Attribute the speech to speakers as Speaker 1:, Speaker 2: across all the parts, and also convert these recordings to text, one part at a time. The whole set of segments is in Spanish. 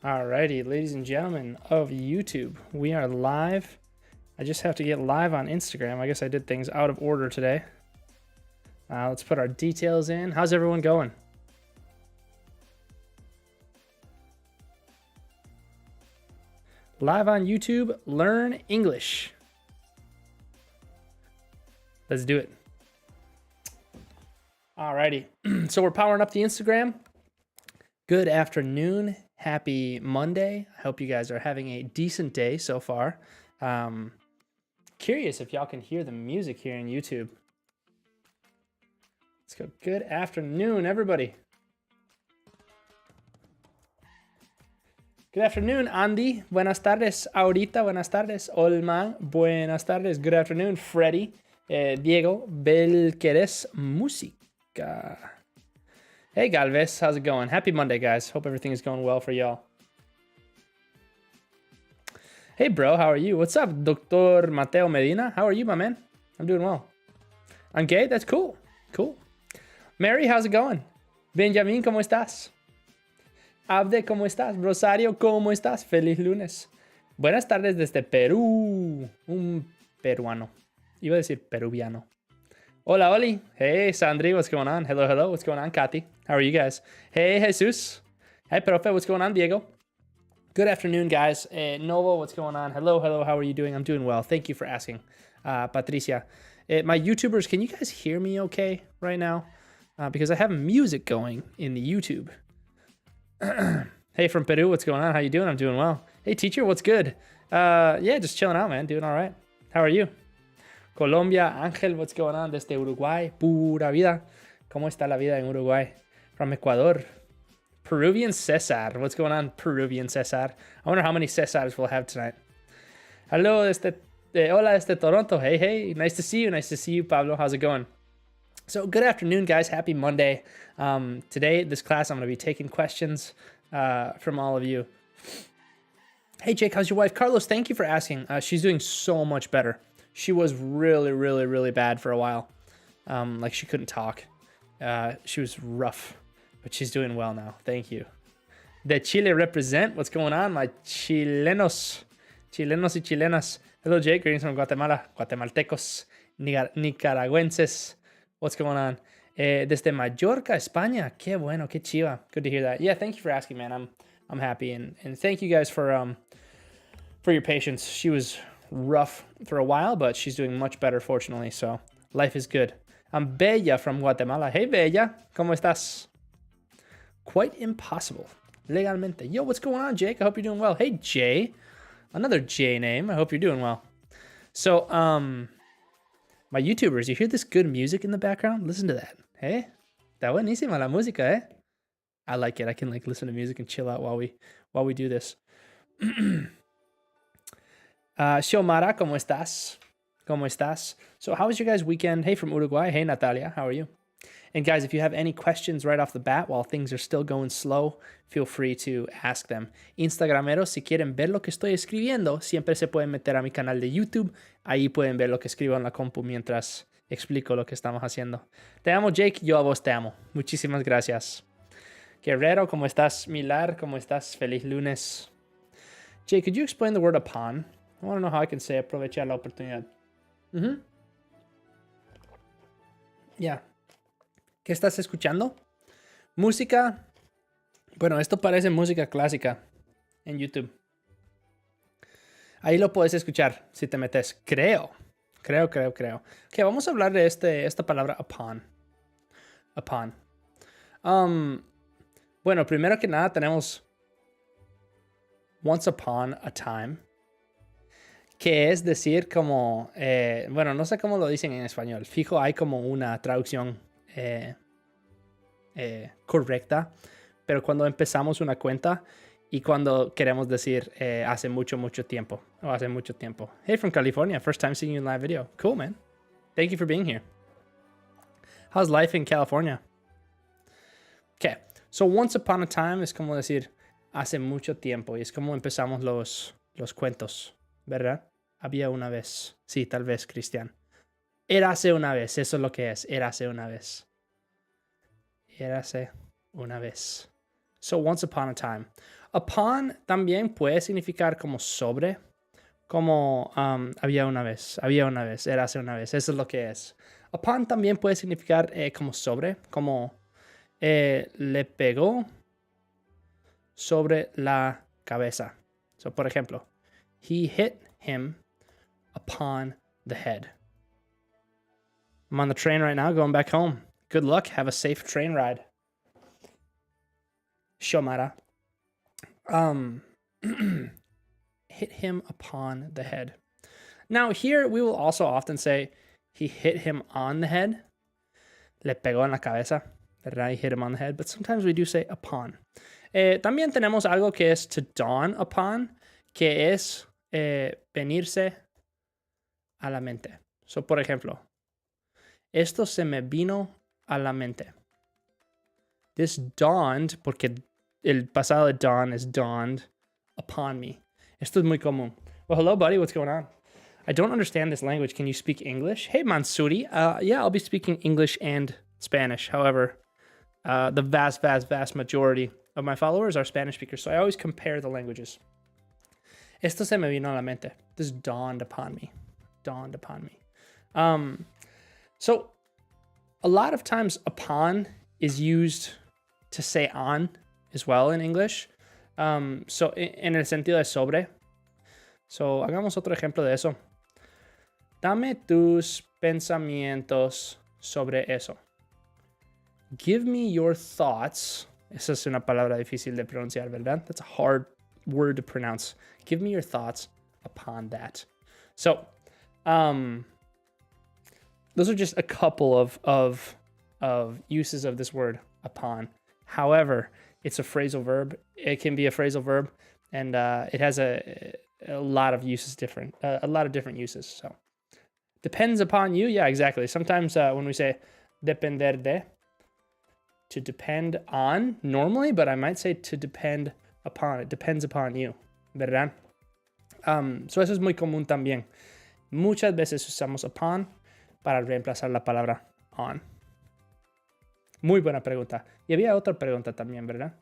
Speaker 1: Alrighty, ladies and gentlemen of YouTube, we are live. I just have to get live on Instagram. I guess I did things out of order today. Let's put our details in. How's everyone going? Live on YouTube, learn English. Let's do it. Alrighty, so we're powering up the Instagram. Good afternoon. Happy Monday. I hope you guys are having a decent day so far. Curious if y'all can hear the music here in YouTube. Let's go. Good afternoon, everybody. Good afternoon, Andy. Buenas tardes. Ahorita, buenas tardes. Olman, buenas tardes. Good afternoon, Freddy. Diego, Belqueres Música. Hey, Galvez. How's it going? Happy Monday, guys. Hope everything is going well for y'all. Hey, bro. How are you? What's up, Dr. Mateo Medina? How are you, my man? I'm doing well. I'm gay? That's cool. Cool. Mary, how's it going? Benjamin, ¿cómo estás? Abde, ¿cómo estás? Rosario, ¿cómo estás? Feliz lunes. Buenas tardes desde Perú. Un peruano. Iba a decir peruviano. Hola, Oli. Hey, Sandri, what's going on? Hello, hello. What's going on, Katy? How are you guys? Hey, Jesus. Hey, Profe, what's going on, Diego? Good afternoon, guys. Novo, what's going on? Hello, hello. How are you doing? I'm doing well. Thank you for asking. Patricia. My YouTubers, can you guys hear me okay right now? Because I have music going in the YouTube. Hey, from Peru, what's going on? How you doing? I'm doing well. Hey, teacher, what's good? Yeah, just chilling out, man. Doing all right. How are you? Colombia, Ángel, what's going on? Desde Uruguay, pura vida. ¿Cómo está la vida en Uruguay? From Ecuador. Peruvian Cesar, what's going on, Peruvian Cesar? I wonder how many Cesars we'll have tonight. Hello, hola, desde Toronto. Hey, hey, nice to see you. Nice to see you, Pablo. How's it going? So good afternoon, guys. Happy Monday. Today, this class, I'm going to be taking questions from all of you. Hey, Jake, how's your wife? Carlos, thank you for asking. She's doing so much better. She was really, really, really bad for a while. Like she couldn't talk. She was rough, but she's doing well now. Thank you. De Chile represent. What's going on, my chilenos? Chilenos y chilenas. Hello, Jake. Greetings from Guatemala. Guatemaltecos. Nicaragüenses. What's going on? Desde Mallorca, España. Qué bueno, qué chiva. Good to hear that. Yeah, thank you for asking, man. I'm happy, and thank you guys for your patience. She was rough for a while, but she's doing much better, fortunately. So life is good. I'm Bella from Guatemala. Hey, Bella, ¿cómo estás? Quite impossible. Legalmente. Yo, what's going on, Jake? I hope you're doing well. Hey, Jay. Another J name. I hope you're doing well. So, my YouTubers, you hear this good music in the background? Listen to that. Hey, está buenísima la música, eh? I like it. I can like listen to music and chill out while we do this. Xiomara, ¿cómo estás? ¿Cómo estás? So how was your guys' weekend? Hey, from Uruguay. Hey, Natalia. How are you? And guys, if you have any questions right off the bat while things are still going slow, feel free to ask them. Instagrameros, si quieren ver lo que estoy escribiendo, siempre se pueden meter a mi canal de YouTube. Ahí pueden ver lo que escribo en la compu mientras explico lo que estamos haciendo. Te amo, Jake. Yo a vos te amo. Muchísimas gracias. Guerrero, ¿cómo estás? Milar, ¿cómo estás? Feliz lunes. Jake, could you explain the word upon? I want to know how I can say aprovechar la oportunidad. Yeah. ¿Qué estás escuchando? Música. Bueno, esto parece música clásica en YouTube. Ahí lo puedes escuchar si te metes. Creo. Ok, vamos a hablar de esta palabra upon. Upon. Bueno, primero que nada tenemos once upon a time, que es decir como, bueno, no sé cómo lo dicen en español. Fijo, hay como una traducción correcta, pero cuando empezamos una cuenta y cuando queremos decir hace mucho tiempo, o hace mucho tiempo. Hey, from California, first time seeing you in live video. Cool, man. Thank you for being here. How's life in California? Okay, so once upon a time es como decir hace mucho tiempo y es como empezamos los cuentos, ¿verdad? Había una vez. Sí, tal vez, Cristian. Érase una vez, eso es lo que es. Érase una vez. Érase una vez. So once upon a time. Upon también puede significar como sobre, como había una vez, era hace una vez. Eso es lo que es. Upon también puede significar como sobre, como le pegó sobre la cabeza. So, por ejemplo, he hit him upon the head. I'm on the train right now, going back home. Good luck. Have a safe train ride. Shomara. Hit him upon the head. Now, here we will also often say he hit him on the head. Le pegó en la cabeza. ¿Verdad? He hit him on the head. But sometimes we do say upon. También tenemos algo que es to dawn upon, que es venirse a la mente. So, por ejemplo, esto se me vino a la mente. This dawned, porque el pasado de dawn is dawned upon me. Esto es muy común. Well, hello, buddy. What's going on? I don't understand this language. Can you speak English? Hey, Mansuri. Yeah, I'll be speaking English and Spanish. However, the vast majority of my followers are Spanish speakers, so I always compare the languages. Esto se me vino a la mente. This dawned upon me. Dawned upon me. So a lot of times upon is used to say on as well in English. So en el sentido de sobre. So hagamos otro ejemplo de eso. Dame tus pensamientos sobre eso. Give me your thoughts. Esa es una palabra difícil de pronunciar, ¿verdad? That's a hard word to pronounce. Give me your thoughts upon that. So, those are just a couple of uses of this word upon. However, it's a phrasal verb. It can be a phrasal verb, and it has a lot of uses a lot of different uses. So, depends upon you. Yeah, exactly. Sometimes when we say depender de, to depend on normally, but I might say to depend upon. It depends upon you, ¿verdad? So eso es muy común también. Muchas veces usamos upon para reemplazar la palabra on. Muy buena pregunta. Y había otra pregunta también, ¿verdad?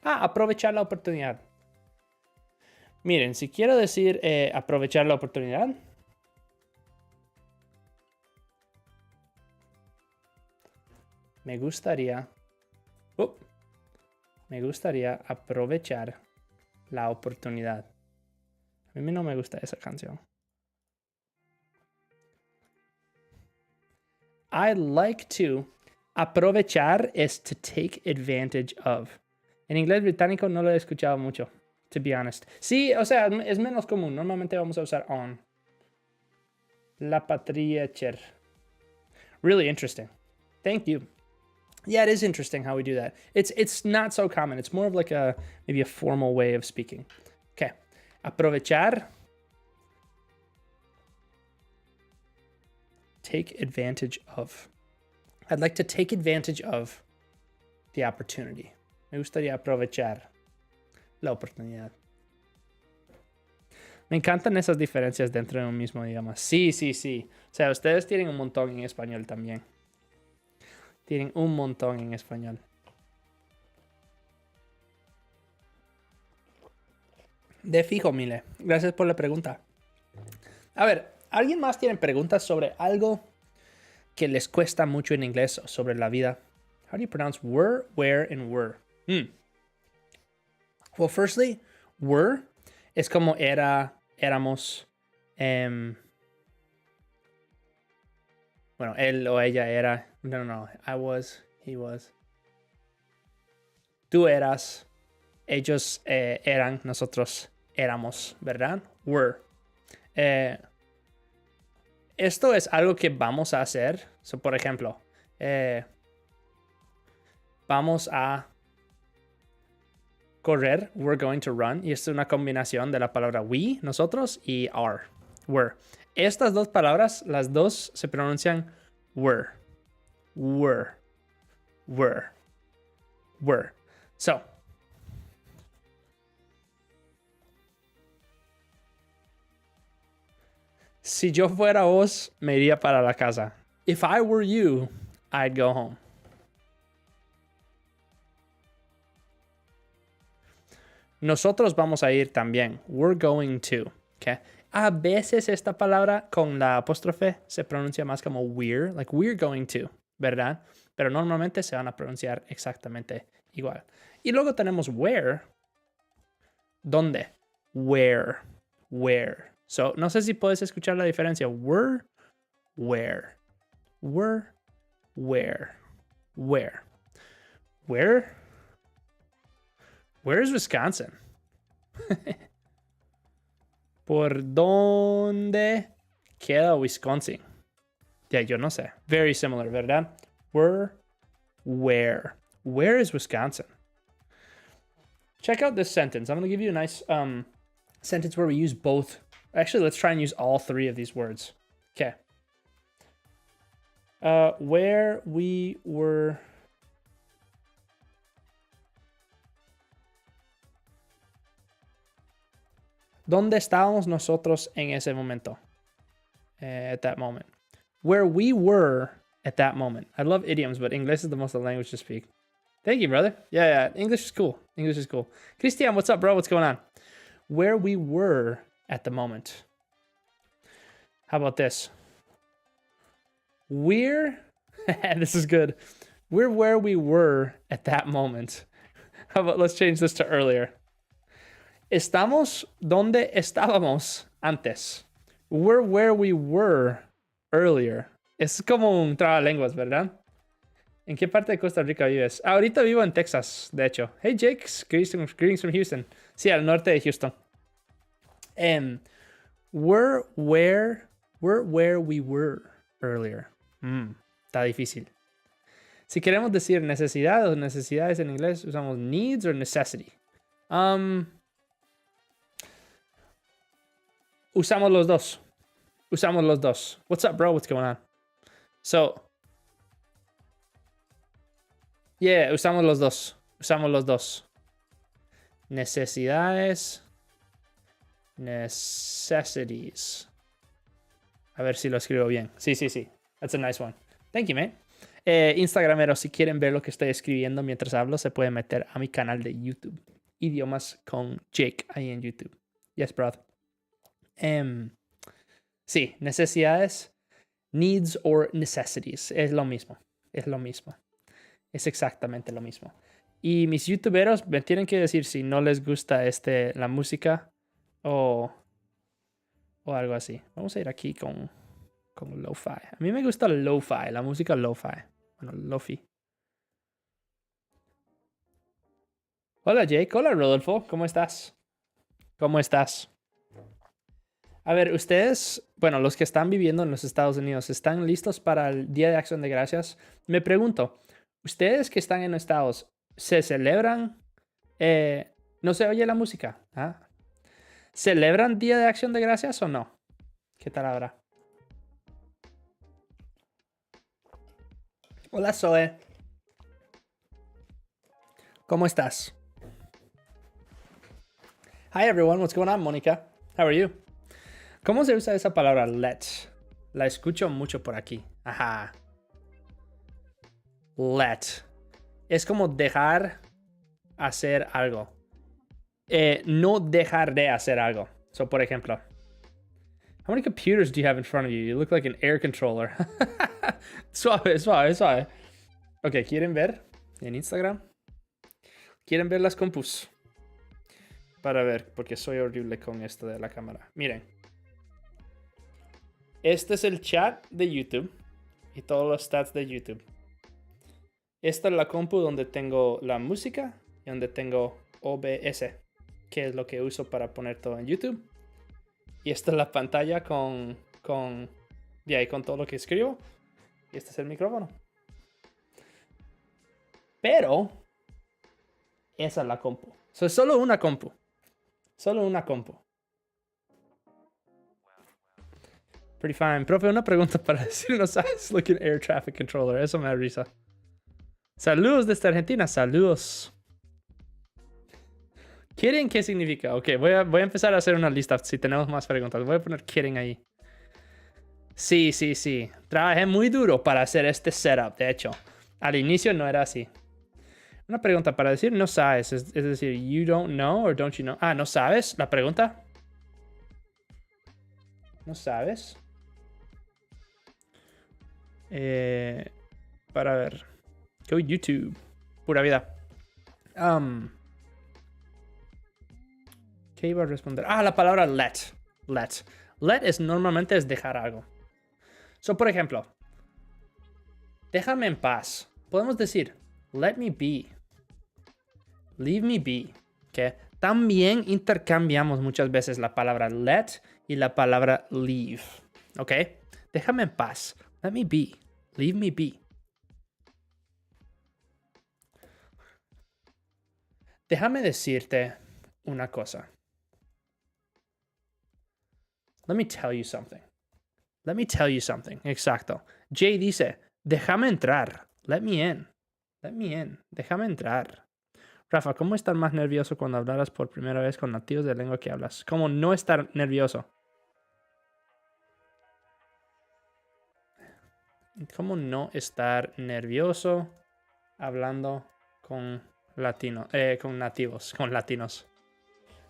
Speaker 1: Aprovechar la oportunidad. Miren, si quiero decir aprovechar la oportunidad, me gustaría aprovechar la oportunidad. A mí no me gusta esa canción. I'd like to. Aprovechar es to take advantage of. En inglés británico no lo he escuchado mucho, to be honest. Sí, o sea, es menos común. Normalmente vamos a usar on. La patria cher. Really interesting. Thank you. Yeah, it is interesting how we do that. It's not so common. It's more of like maybe a formal way of speaking. Okay. Aprovechar. Take advantage of. I'd like to take advantage of the opportunity. Me gustaría aprovechar la oportunidad. Me encantan esas diferencias dentro de un mismo idioma. Sí. O sea, ustedes tienen un montón en español también. Tienen un montón en español. De fijo, Mile. Gracias por la pregunta. A ver, ¿alguien más tiene preguntas sobre algo que les cuesta mucho en inglés o sobre la vida? How do you pronounce were, where, and were? Well, firstly, were es como era, éramos. Bueno, él o ella era. No. I was, he was. Tú eras, ellos eran, nosotros éramos, ¿verdad? Were. Esto es algo que vamos a hacer. So, por ejemplo, vamos a correr. We're going to run. Y esto es una combinación de la palabra we, nosotros, y are, were. Estas dos palabras, las dos se pronuncian were. So, si yo fuera vos, me iría para la casa. If I were you, I'd go home. Nosotros vamos a ir también. We're going to. Okay. A veces esta palabra con la apóstrofe se pronuncia más como we're, like we're going to, ¿verdad? Pero normalmente se van a pronunciar exactamente igual. Y luego tenemos where. ¿Dónde? Where. Where. So, no sé si puedes escuchar la diferencia. Where, where. Where, where. Where. Where? Where is Wisconsin? ¿Por dónde queda Wisconsin? Yeah, yo no sé. Very similar, ¿verdad? Where, where. Where is Wisconsin? Check out this sentence. I'm going to give you a nice sentence where we use both. Actually, let's try and use all three of these words. Okay. Where we were... ¿Dónde estábamos nosotros en ese momento? At that moment. Where we were at that moment. I love idioms, but English is the most language to speak. Thank you, brother. Yeah, English is cool. English is cool. Christian, what's up, bro? What's going on? Where we were at the moment. How about this? We're... this is good. We're where we were at that moment. How about let's change this to earlier. Estamos donde estábamos antes. We're where we were earlier. Es como un trabalenguas, ¿verdad? ¿En qué parte de Costa Rica vives? Ahorita vivo en Texas, de hecho. Hey, Jake. Greetings from Houston. Sí, al norte de Houston. We're where we were earlier. Está difícil. Si queremos decir necesidad o necesidades en inglés, usamos needs or necessity. Usamos los dos. Usamos los dos. What's up, bro? What's going on? So, yeah, usamos los dos. Usamos los dos. Necesidades. Necessities. A ver si lo escribo bien. Sí. That's a nice one. Thank you, man. Instagramero, si quieren ver lo que estoy escribiendo mientras hablo, se pueden meter a mi canal de YouTube. Idiomas con Jake ahí en YouTube. Yes, brother. Sí, necesidades. Needs or necessities. Es lo mismo. Es lo mismo. Es exactamente lo mismo. Y mis youtuberos me tienen que decir si no les gusta la música o algo así. Vamos a ir aquí con lo-fi. A mí me gusta el lo-fi, la música lo-fi. Bueno, lo-fi. Hola Jake, hola Rodolfo, ¿cómo estás? ¿Cómo estás? A ver, ustedes, bueno, los que están viviendo en los Estados Unidos, ¿están listos para el Día de Acción de Gracias? Me pregunto, ¿ustedes que están en Estados, se celebran? ¿No se oye la música? ¿Ah? ¿Celebran Día de Acción de Gracias o no? ¿Qué tal ahora? Hola Zoe. ¿Cómo estás? Hi everyone, what's going on, Mónica? How are you? ¿Cómo se usa esa palabra let? La escucho mucho por aquí. Ajá. Let. Es como dejar hacer algo. No dejar de hacer algo. So, por ejemplo. How many computers do you have in front of you? You look like an air controller. Suave. Ok, ¿quieren ver en Instagram? ¿Quieren ver las compus? Para ver, porque soy horrible con esto de la cámara. Miren. Este es el chat de YouTube y todos los stats de YouTube. Esta es la compu donde tengo la música y donde tengo OBS, que es lo que uso para poner todo en YouTube. Y esta es la pantalla con todo lo que escribo. Y este es el micrófono. Pero esa es la compu. So, es solo una compu. Solo una compu. Pretty fine. Profe, una pregunta para decirnos, ¿sabes? Look at air traffic controller. Eso me da risa. Saludos desde Argentina. Saludos. ¿Kidding qué significa? Ok, voy a empezar a hacer una lista si tenemos más preguntas. Voy a poner kidding ahí. Sí. Trabajé muy duro para hacer este setup, de hecho. Al inicio no era así. Una pregunta para decir no sabes, es decir, you don't know or don't you know. Ah, ¿no sabes? La pregunta. ¿No sabes? Para ver. Go YouTube. Pura vida. ¿Qué iba a responder? Ah, la palabra let. Let. Let normalmente es dejar algo. So, por ejemplo, déjame en paz. Podemos decir, let me be. Leave me be. ¿Okay? También intercambiamos muchas veces la palabra let y la palabra leave. ¿Ok? Déjame en paz. Let me be. Leave me be. Déjame decirte una cosa. Let me tell you something. Let me tell you something. Exacto. Jay dice, déjame entrar. Let me in. Let me in. Déjame entrar. Rafa, ¿cómo estar más nervioso cuando hablaras por primera vez con nativos de lengua que hablas? ¿Cómo no estar nervioso? ¿Cómo no estar nervioso hablando con con nativos, con latinos?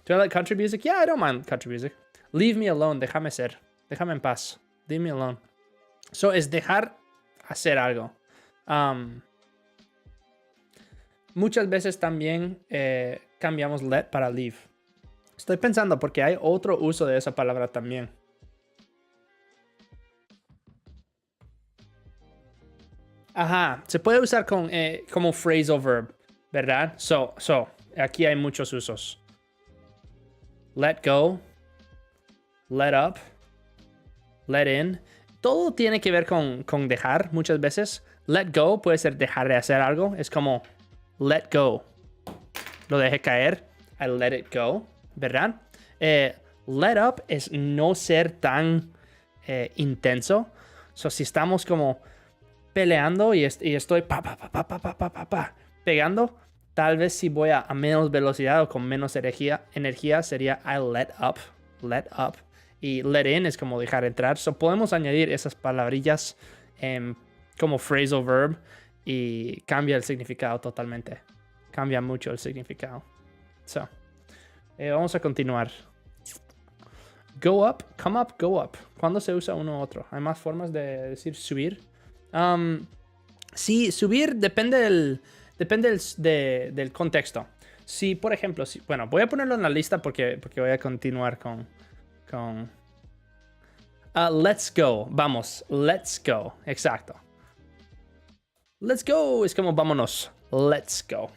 Speaker 1: Do I like country music? Yeah, I don't mind country music. Leave me alone, déjame ser. Déjame en paz. Leave me alone. So, es dejar hacer algo. Muchas veces también cambiamos let para leave. Estoy pensando porque hay otro uso de esa palabra también. Ajá, se puede usar como phrasal verb, ¿verdad? So, aquí hay muchos usos. Let go, let up, let in. Todo tiene que ver con dejar muchas veces. Let go puede ser dejar de hacer algo. Es como let go. Lo dejé caer. I let it go, ¿verdad? Let up es no ser tan intenso. So, si estamos como peleando y estoy pegando, tal vez si voy a menos velocidad o con menos energía sería I let up. Y let in es como dejar entrar. So, podemos añadir esas palabrillas como phrasal verb y cambia el significado totalmente. Cambia mucho el significado. So, vamos a continuar. Go up, come up, go up. ¿Cuándo se usa uno u otro? ¿Hay más formas de decir subir? Sí, subir depende del contexto. Si, por ejemplo, bueno, voy a ponerlo en la lista porque voy a continuar con let's go. Vamos, let's go. Exacto. Let's go es como vámonos. Let's go.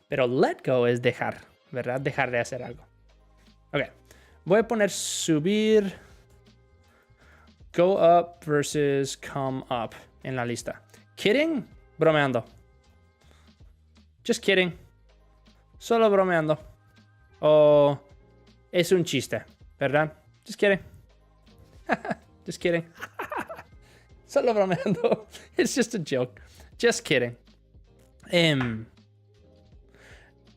Speaker 1: Pero let go es dejar, ¿verdad? Dejar de hacer algo. Ok. Voy a poner subir, go up versus come up en la lista. Kidding, bromeando. Just kidding. Solo bromeando. O es un chiste, ¿verdad? Just kidding. Just kidding. Solo bromeando. It's just a joke. Just kidding.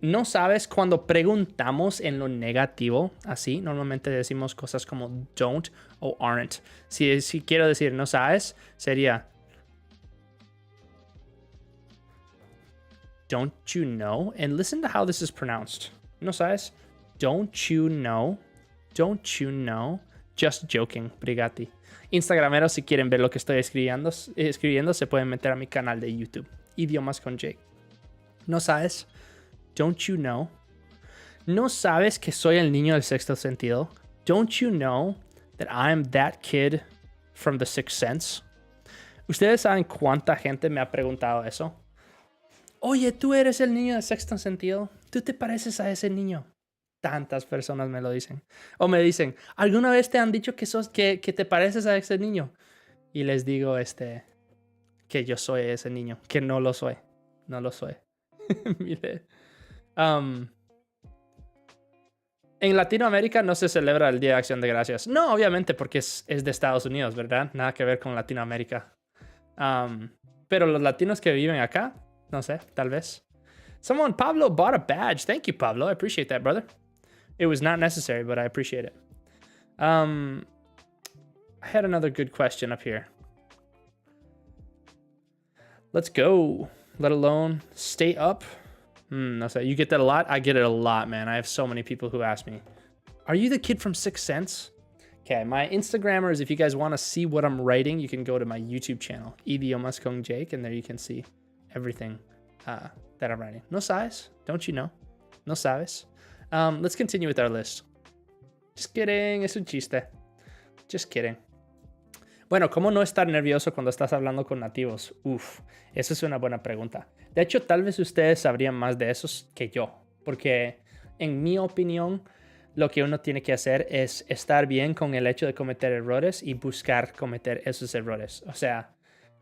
Speaker 1: No sabes cuando preguntamos en lo negativo, así, normalmente decimos cosas como don't o aren't. Si quiero decir no sabes, sería don't you know? And listen to how this is pronounced. No sabes? Don't you know? Just joking, brigati. Instagrameros, si quieren ver lo que estoy escribiendo, se pueden meter a mi canal de YouTube. Idiomas con Jake. No sabes? Don't you know? ¿No sabes que soy el niño del sexto sentido? Don't you know that I'm that kid from the sixth sense? ¿Ustedes saben cuánta gente me ha preguntado eso? Oye, ¿tú eres el niño del sexto sentido? ¿Tú te pareces a ese niño? Tantas personas me lo dicen. O me dicen, ¿alguna vez te han dicho que te pareces a ese niño? Y les digo que yo soy ese niño, que no lo soy. No lo soy. Mire. En Latinoamérica no se celebra el Día de Acción de Gracias. No, obviamente, porque es de Estados Unidos, ¿verdad? Nada que ver con Latinoamérica. Pero los latinos que viven acá, no sé, tal vez. Pablo bought a badge. Thank you, Pablo. I appreciate that, brother. It was not necessary, but I appreciate it. I had another good question up here. Let's go. let alone stay up. No sé. You get that a lot? I get it a lot, man. I have so many people who ask me, are you the kid from Sixth Sense? Okay, my Instagrammers, if you guys want to see what I'm writing, you can go to my YouTube channel, Idiomas con Jake, and there you can see everything that I'm writing. No sabes? Don't you know? No sabes? Let's continue with our list. Just kidding, es un chiste. Just kidding. Bueno, ¿cómo no estar nervioso cuando estás hablando con nativos? Uf, esa es una buena pregunta. De hecho, tal vez ustedes sabrían más de esos que yo, porque en mi opinión, lo que uno tiene que hacer es estar bien con el hecho de cometer errores y buscar cometer esos errores. O sea,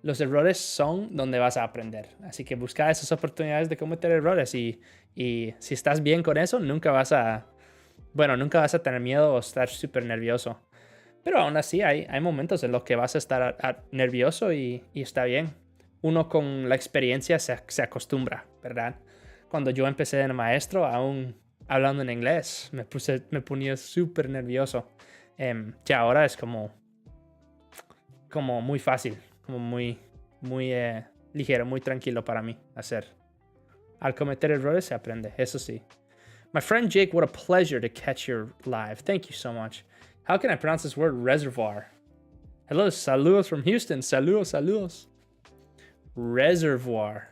Speaker 1: los errores son donde vas a aprender. Así que busca esas oportunidades de cometer errores y si estás bien con eso, nunca vas a tener miedo o estar súper nervioso. Pero aún así hay momentos en los que vas a estar nervioso y está bien. Uno con la experiencia se acostumbra, ¿verdad? Cuando yo empecé de maestro, aún hablando en inglés, me ponía súper nervioso. Ya ahora es como muy fácil, como muy ligero, muy tranquilo para mí hacer. Al cometer errores se aprende, eso sí. My friend Jake, what a pleasure to catch your live. Thank you so much. How can I pronounce this word? Reservoir. Hello, saludos from Houston. Saludos. Reservoir.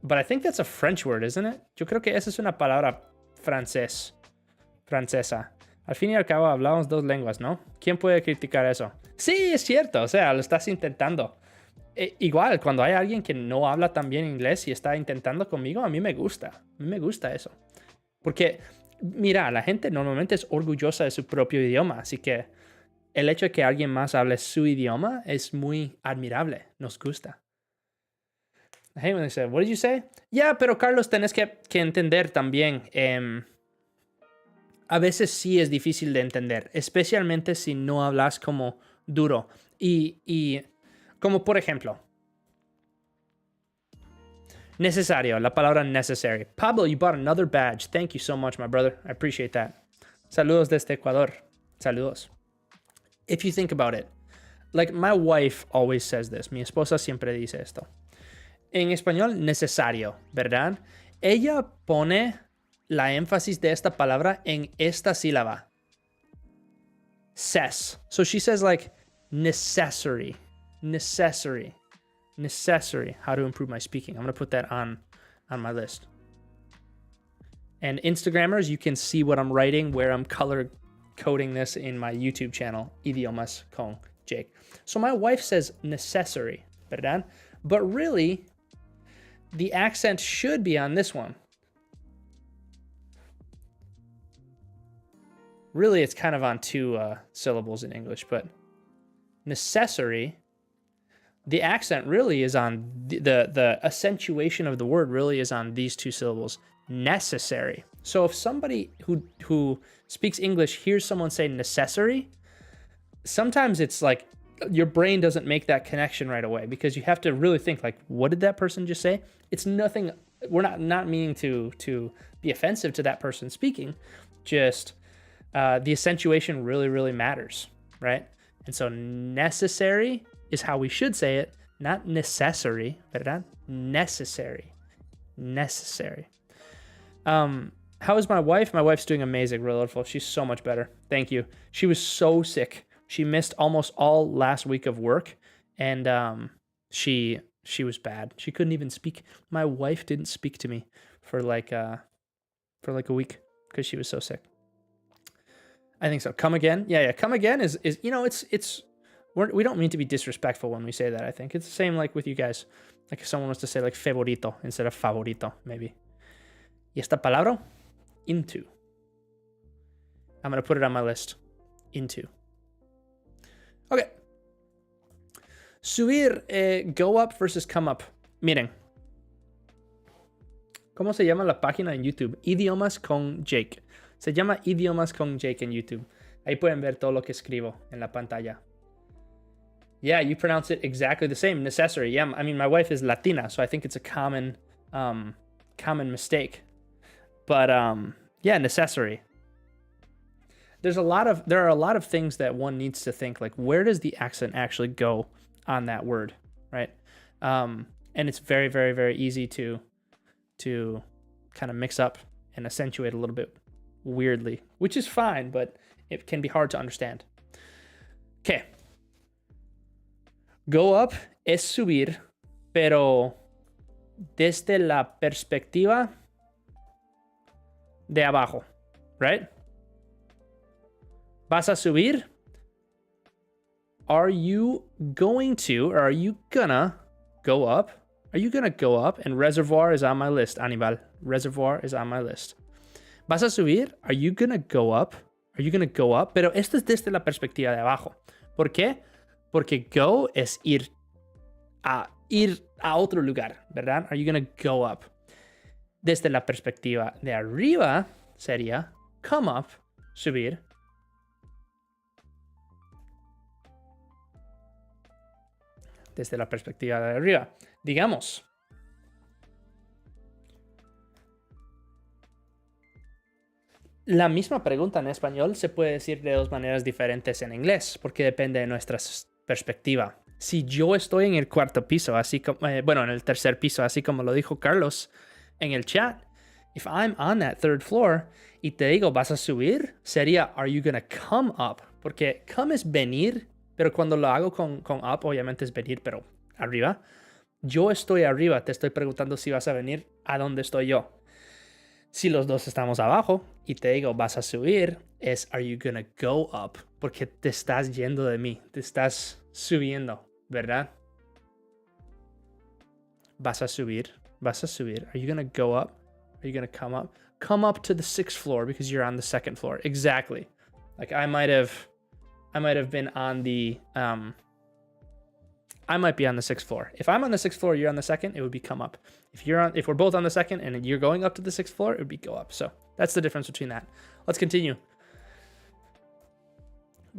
Speaker 1: But I think that's a French word, isn't it? Yo creo que esa es una palabra francesa. Al fin y al cabo hablamos dos lenguas, ¿no? ¿Quién puede criticar eso? Sí, es cierto. O sea, lo estás intentando. Igual, cuando hay alguien que no habla tan bien inglés y está intentando conmigo, a mí me gusta. A mí me gusta eso. Porque, mira, la gente normalmente es orgullosa de su propio idioma, así que el hecho de que alguien más hable su idioma es muy admirable, nos gusta. Hey, when they say, what did you say? Yeah, pero Carlos, tenés que entender también, a veces sí es difícil de entender, especialmente si no hablas como duro. Y como por ejemplo, necesario, la palabra necessary. Pablo, you bought another badge. Thank you so much, my brother. I appreciate that. Saludos desde Ecuador. Saludos. If you think about it, like my wife always says this. Mi esposa siempre dice esto. En español, necesario, ¿verdad? Ella pone la énfasis de esta palabra en esta sílaba. Ses. So she says like necessary. How to improve my speaking. I'm going to put that on my list. And Instagrammers, you can see what I'm writing, where I'm color coding this in my YouTube channel, Idiomas con Jake. So my wife says necessary, ¿verdad? But really, the accent should be on this one. Really, it's kind of on two syllables in English, but necessary, the accent really is on the accentuation of the word really is on these two syllables, necessary. So if somebody who speaks English hears someone say necessary, sometimes it's like your brain doesn't make that connection right away because you have to really think like, what did that person just say? It's nothing. We're not meaning to be offensive to that person speaking. Just the accentuation really matters, right? And so necessary is how we should say it, not necessary, ¿verdad? Necessary. How is my wife? My wife's doing amazing, Rodolfo. She's so much better. Thank you. She was so sick. She missed almost all last week of work, and she was bad. She couldn't even speak. My wife didn't speak to me for like a week because she was so sick. I think so. Come again? Yeah. Come again is it's we don't mean to be disrespectful when we say that. I think it's the same like with you guys. Like if someone was to say like favorito instead of favorito, maybe. Y esta palabra, into. I'm gonna put it on my list. Into. Okay. Subir, go up versus come up. Miren. ¿Cómo se llama la página en YouTube? Idiomas con Jake. Se llama Idiomas con Jake en YouTube. Ahí pueden ver todo lo que escribo en la pantalla. Yeah, you pronounce it exactly the same. Necessary. Yeah, I mean, my wife is Latina, so I think it's a common mistake. But yeah, necessary. There are a lot of things that one needs to think, like, where does the accent actually go on that word, right? And it's very, very, very easy to kind of mix up and accentuate a little bit weirdly, which is fine, but it can be hard to understand. Okay. Go up es subir, pero desde la perspectiva de abajo, right? Vas a subir. Are you going to, or are you gonna go up? Are you gonna go up? And reservoir is on my list, Aníbal. Reservoir is on my list. Vas a subir. Are you gonna go up? Are you gonna go up? Pero esto es desde la perspectiva de abajo. ¿Por qué? Porque go es ir a otro lugar, ¿verdad? Are you gonna go up? Desde la perspectiva de arriba sería come up, subir. Desde la perspectiva de arriba. Digamos, la misma pregunta en español se puede decir de dos maneras diferentes en inglés, porque depende de nuestra perspectiva. Si yo estoy en el cuarto piso, así como, en el tercer piso, así como lo dijo Carlos en el chat, if I'm on that third floor y te digo, ¿vas a subir? Sería, are you gonna come up? Porque come es venir, pero cuando lo hago con up, obviamente es venir, pero arriba. Yo estoy arriba, te estoy preguntando si vas a venir a donde estoy yo. Si los dos estamos abajo y te digo, vas a subir, es, are you gonna go up? Porque te estás yendo de mí, te estás subiendo, ¿verdad? Vas a subir. Are you gonna go up? Are you gonna come up? Come up to the 6th floor because you're on the 2nd floor. Exactly. Like I might have been on the I might be on the 6th floor. If I'm on the 6th floor, you're on the 2nd, it would be come up. If we're both on the 2nd and you're going up to the 6th floor, it would be go up. So that's the difference between that. Let's continue.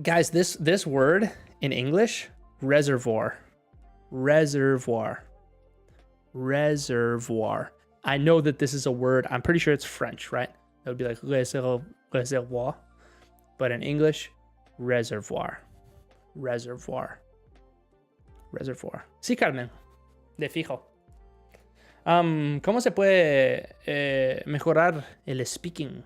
Speaker 1: Guys, this word in English, reservoir. I know that this is a word. I'm pretty sure it's French, right? It would be like reservoir. But in English, reservoir. Sí, Carmen. De fijo. ¿Cómo se puede mejorar el speaking?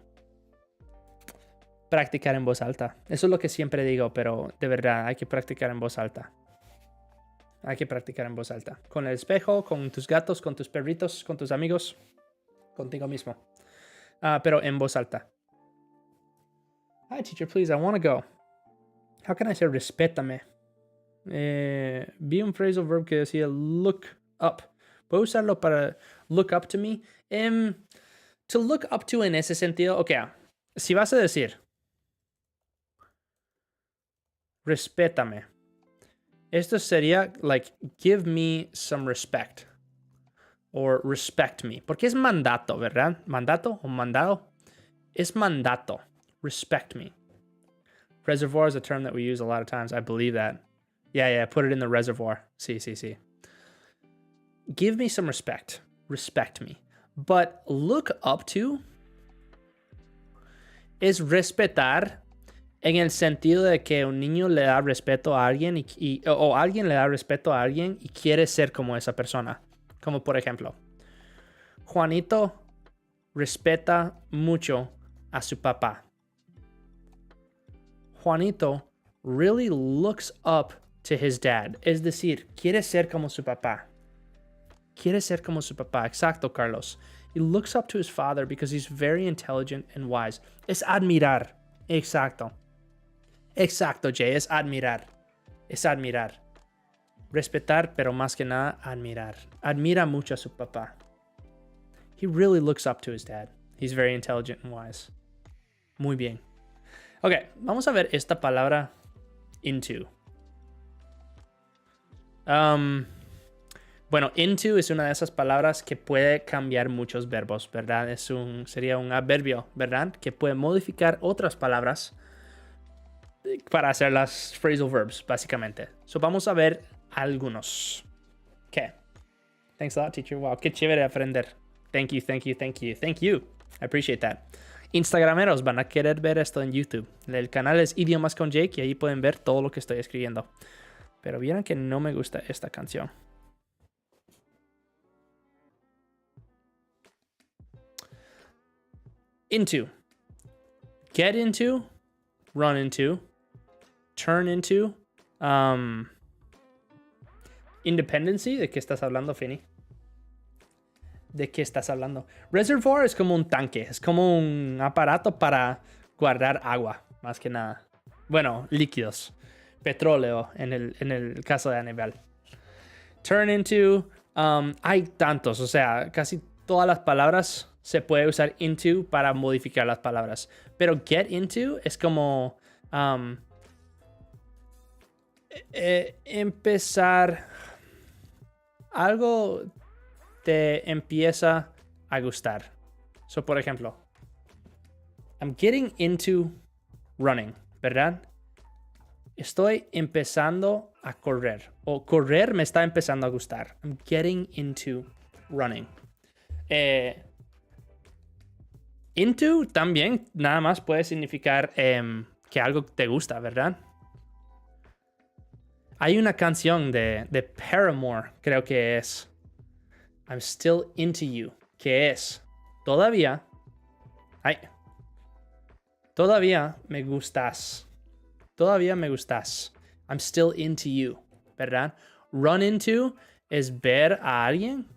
Speaker 1: Practicar en voz alta. Eso es lo que siempre digo, pero de verdad hay que practicar en voz alta. Con el espejo, con tus gatos, con tus perritos, con tus amigos, contigo mismo. Pero en voz alta. Hi, teacher, please, I want to go. How can I say respétame? Vi un phrasal verb que decía look up. ¿Puedo usarlo para look up to me? To look up to en ese sentido, ok, si vas a decir respétame, esto sería like give me some respect or respect me, porque es mandato, ¿verdad? ¿Mandato o mandado? Es mandato. Respect me. Reservoir is a term that we use a lot of times. I believe that. Yeah, put it in the reservoir. Sí. Give me some respect. Respect me. But look up to es respetar en el sentido de que un niño le da respeto a alguien o alguien le da respeto a alguien y quiere ser como esa persona. Como por ejemplo, Juanito respeta mucho a su papá. Juanito really looks up to his dad. Es decir, quiere ser como su papá. Exacto, Carlos. He looks up to his father because he's very intelligent and wise. Es admirar. Exacto, Jay. Es admirar. Respetar, pero más que nada, admirar. Admira mucho a su papá. He really looks up to his dad. He's very intelligent and wise. Muy bien. Ok, vamos a ver esta palabra into. Bueno, into es una de esas palabras que puede cambiar muchos verbos, ¿verdad? Sería un adverbio, ¿verdad? Que puede modificar otras palabras para hacer las phrasal verbs, básicamente. So, vamos a ver algunos. Ok. Thanks a lot, teacher. Wow, qué chévere aprender. Thank you. I appreciate that. Instagrameros van a querer ver esto en YouTube. El canal es Idiomas con Jake y ahí pueden ver todo lo que estoy escribiendo. Pero vieron que no me gusta esta canción. Into. Get into. Run into. Turn into. Independency. ¿De qué estás hablando, Finny? ¿De qué estás hablando? Reservoir es como un tanque. Es como un aparato para guardar agua, más que nada. Bueno, líquidos. Petróleo en el caso de Aníbal. Turn into. Hay tantos. O sea, casi todas las palabras se puede usar into para modificar las palabras. Pero get into es como empezar. Algo te empieza a gustar. So, por ejemplo, I'm getting into running, ¿verdad? Estoy empezando a correr. O correr me está empezando a gustar. I'm getting into running. Into también nada más puede significar que algo te gusta, ¿verdad? Hay una canción de Paramore, creo que es I'm Still Into You, que es todavía me gustas. Todavía me gustas. I'm still into you, ¿verdad? Run into es ver a alguien.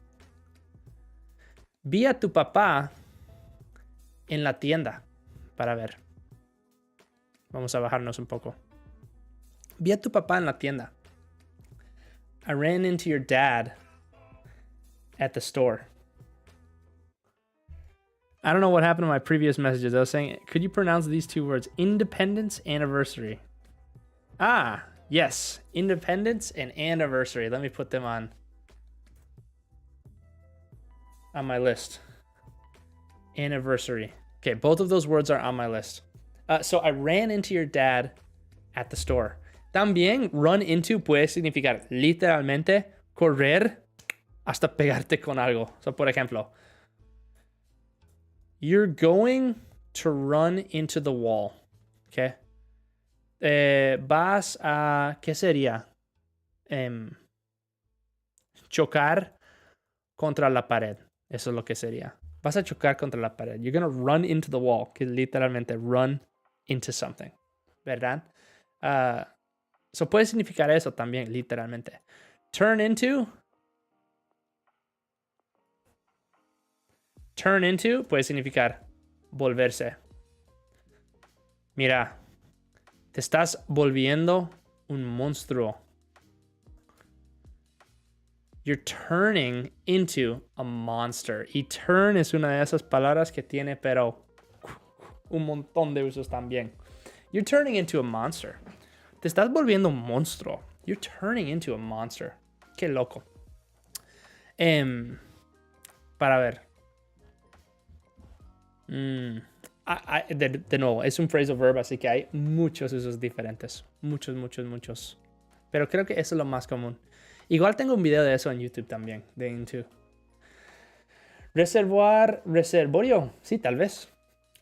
Speaker 1: Vi a tu papá en la tienda para ver. Vamos a bajarnos un poco. Vi a tu papá en la tienda. I ran into your dad at the store. I don't know what happened to my previous messages. I was saying, could you pronounce these two words? Independence anniversary. Ah, yes. Independence and anniversary. Let me put them on my list. Anniversary. Okay, both of those words are on my list. So I ran into your dad at the store. También run into puede significar literalmente correr hasta pegarte con algo. So, por ejemplo, you're going to run into the wall. Okay. Vas a, ¿qué sería? Chocar contra la pared. Eso es lo que sería. Vas a chocar contra la pared. You're going to run into the wall. Que literalmente run into something. ¿Verdad? So puede significar eso también, literalmente. Turn into puede significar volverse. Mira, te estás volviendo un monstruo. You're turning into a monster. Y turn es una de esas palabras que tiene, pero un montón de usos también. You're turning into a monster. Te estás volviendo un monstruo. You're turning into a monster. Qué loco. Para ver. De nuevo, es un phrasal verb, así que hay muchos usos diferentes. Muchos. Pero creo que eso es lo más común. Igual tengo un video de eso en YouTube también, de into. Reservorio. Sí, tal vez.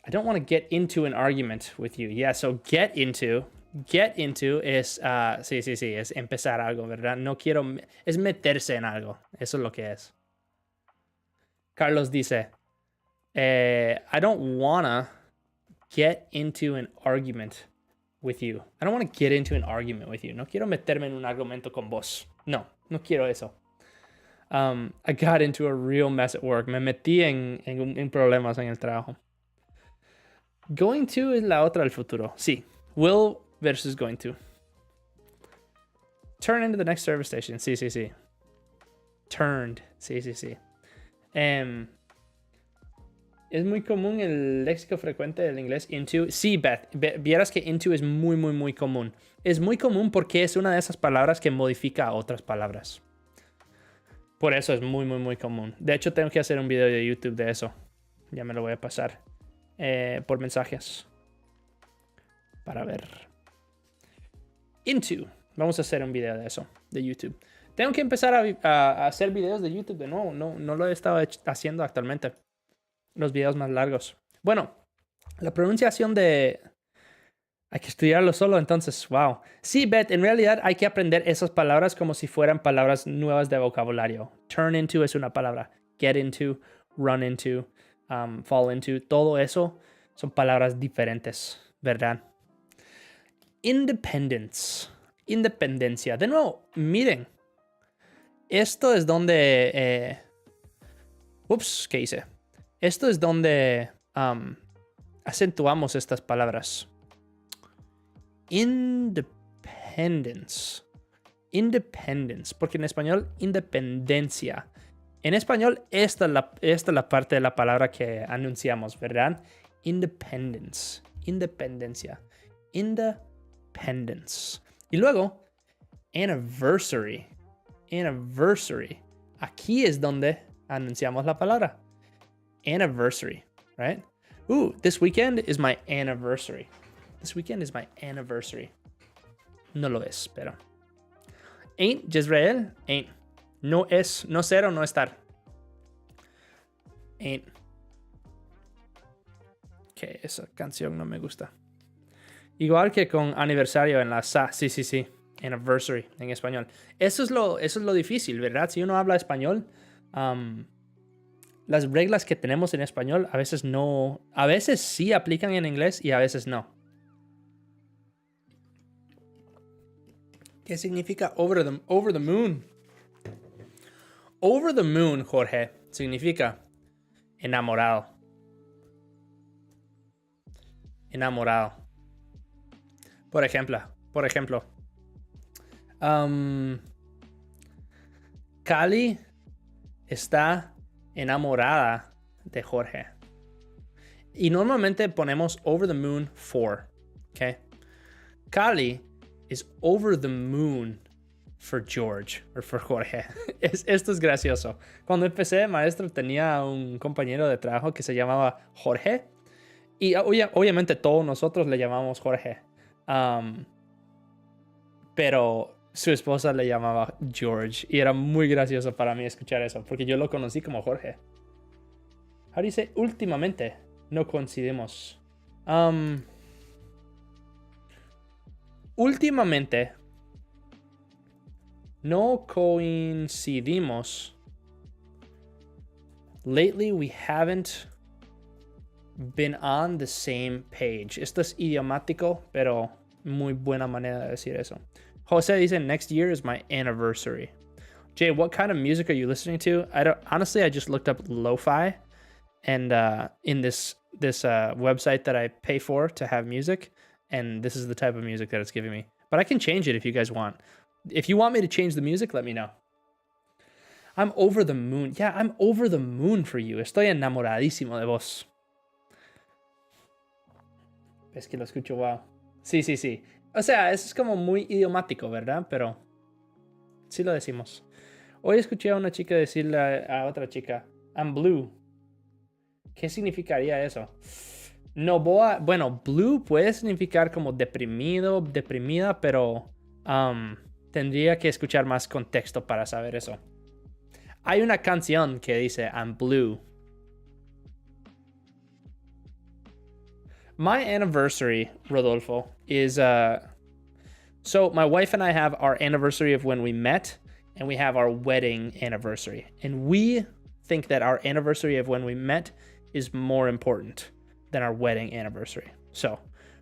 Speaker 1: I don't want to get into an argument with you. Yeah, so get into es, sí, es empezar algo, ¿verdad? No quiero, es meterse en algo. Eso es lo que es. Carlos dice, I don't wanna get into an argument with you. I don't want to get into an argument with you. No quiero meterme en un argumento con vos. No quiero eso. I got into a real mess at work. Me metí en problemas en el trabajo. Going to es la otra del futuro. Sí. Will versus going to. Turn into the next service station. Sí. Turned. Sí. Es muy común el léxico frecuente del inglés into. Sí, Beth. Vieras que into es muy común. Es muy común porque es una de esas palabras que modifica a otras palabras. Por eso es muy común. De hecho, tengo que hacer un video de YouTube de eso. Ya me lo voy a pasar por mensajes. Para ver. Into. Vamos a hacer un video de eso, de YouTube. Tengo que empezar a hacer videos de YouTube de nuevo. No lo he estado haciendo actualmente. Los videos más largos. Bueno, la pronunciación de... Hay que estudiarlo solo, entonces, wow. Sí, Beth, en realidad hay que aprender esas palabras como si fueran palabras nuevas de vocabulario. Turn into es una palabra. Get into, run into. fall into. Todo eso son palabras diferentes, ¿verdad? Independence. Independencia. De nuevo, miren. Esto es donde... ¿qué hice? Esto es donde acentuamos estas palabras. Independence. Independence. Porque en español, independencia. En español, esta es la parte de la palabra que anunciamos, ¿verdad? Independence. Independencia. Independence. Y luego, anniversary. Anniversary. Aquí es donde anunciamos la palabra. Anniversary, right? This weekend is my anniversary. This weekend is my anniversary. No lo es, pero. Ain't, Jezreel, ain't. No es, no ser o no estar. Ain't. Que esa canción no me gusta. Igual que con aniversario en la sa. Sí. Anniversary en español. Eso es lo difícil, ¿verdad? Si uno habla español, las reglas que tenemos en español a veces no. A veces sí aplican en inglés y a veces no. ¿Qué significa over the moon? Over the moon, Jorge, significa enamorado. Enamorado. Por ejemplo, Cali está enamorada de Jorge. Y normalmente ponemos over the moon for. Okay? Cali is over the moon for George or for Jorge. Esto es gracioso. Cuando empecé de maestro tenía un compañero de trabajo que se llamaba Jorge. Y obviamente todos nosotros le llamamos Jorge. Pero su esposa le llamaba George. Y era muy gracioso para mí escuchar eso. Porque yo lo conocí como Jorge. How do you say? Últimamente no coincidimos. Últimamente no coincidimos. Lately we haven't been on the same page. Esto es idiomático, pero muy buena manera de decir eso. Jose dice, next year is my anniversary. Jay, what kind of music are you listening to? Honestly, I just looked up lo-fi, and in this website that I pay for to have music, and this is the type of music that it's giving me. But I can change it if you guys want. If you want me to change the music, let me know. I'm over the moon. Yeah, I'm over the moon for you. Estoy enamoradísimo de vos. Es que lo escucho, wow. Sí. O sea, eso es como muy idiomático, ¿verdad? Pero sí lo decimos. Hoy escuché a una chica decirle a otra chica, I'm blue. ¿Qué significaría eso? Bueno, blue puede significar como deprimido, deprimida, pero tendría que escuchar más contexto para saber eso. Hay una canción que dice I'm blue. My anniversary, Rodolfo, is so my wife and I have our anniversary of when we met, and we have our wedding anniversary. And we think that our anniversary of when we met is more important than our wedding anniversary. So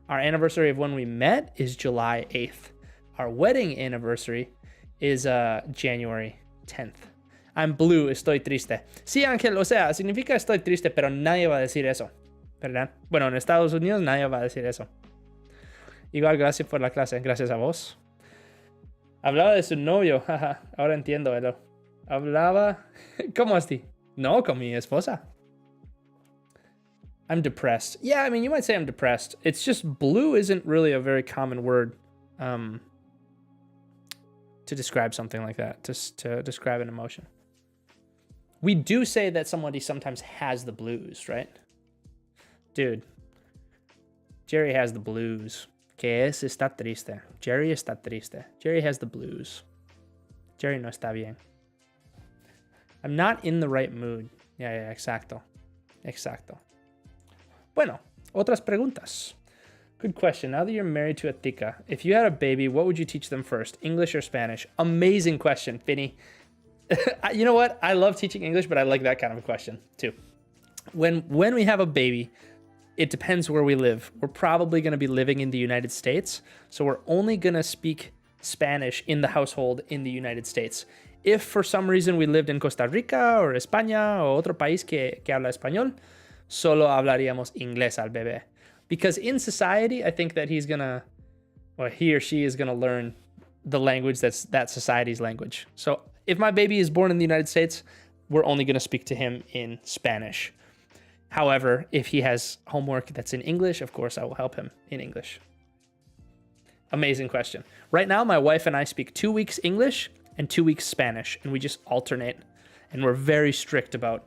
Speaker 1: our anniversary of when we met is July 8th. Our wedding anniversary is January 10th. I'm blue, estoy triste. Sí, Ángel, o sea, significa estoy triste, pero nadie va a decir eso, ¿verdad? Bueno, en Estados Unidos nadie va a decir eso. Igual, gracias por la clase, gracias a vos. Hablaba de su novio, jaja, ahora entiendo, Elo. Hablaba... ¿Cómo así? No, con mi esposa. I'm depressed. Yeah, I mean, you might say I'm depressed. It's just blue isn't really a very common word to describe something like that, to describe an emotion. We do say that somebody sometimes has the blues, right? Dude, Jerry has the blues. ¿Qué es? Está triste. Jerry está triste. Jerry has the blues. Jerry no está bien. I'm not in the right mood. Yeah, exacto. Bueno, otras preguntas. Good question. Now that you're married to a tica, if you had a baby, what would you teach them first? English or Spanish? Amazing question, Finny. You know what? I love teaching English, but I like that kind of a question too. when we have a baby, it depends where we live. We're probably going to be living in the United States, so we're only going to speak Spanish in the household in the United States. If for some reason we lived in Costa Rica or España o otro país que habla español, solo hablaríamos inglés al bebé. Because in society, I think that he or she is gonna learn the language that's that society's language. So if my baby is born in the United States, we're only gonna speak to him in Spanish. However, if he has homework that's in English, of course, I will help him in English. Amazing question. Right now, my wife and I speak 2 weeks English and 2 weeks Spanish, and we just alternate, and we're very strict about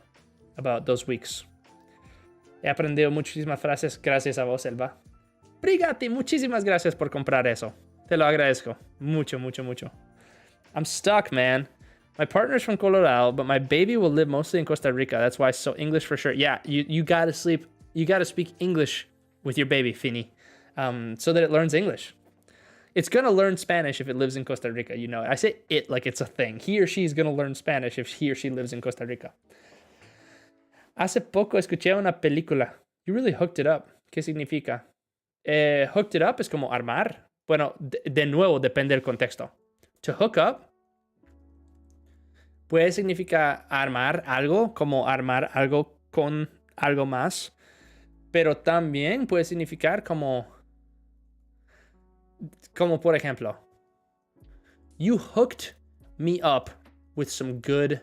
Speaker 1: those weeks. He aprendido muchísimas frases gracias a vos, Elba. Brigati, muchísimas gracias por comprar eso. Te lo agradezco. Mucho, mucho, mucho. I'm stuck, man. My partner's from Colorado, but my baby will live mostly in Costa Rica. That's why, so English for sure. Yeah, you gotta speak English with your baby, Fini, so that it learns English. It's gonna learn Spanish if it lives in Costa Rica, you know it. I say it like it's a thing. He or she is gonna learn Spanish if he or she lives in Costa Rica. Hace poco escuché una película. You really hooked it up. ¿Qué significa? Hooked it up es como armar. Bueno, de nuevo, depende del contexto. To hook up puede significar armar algo, como armar algo con algo más. Pero también puede significar como por ejemplo, you hooked me up with some good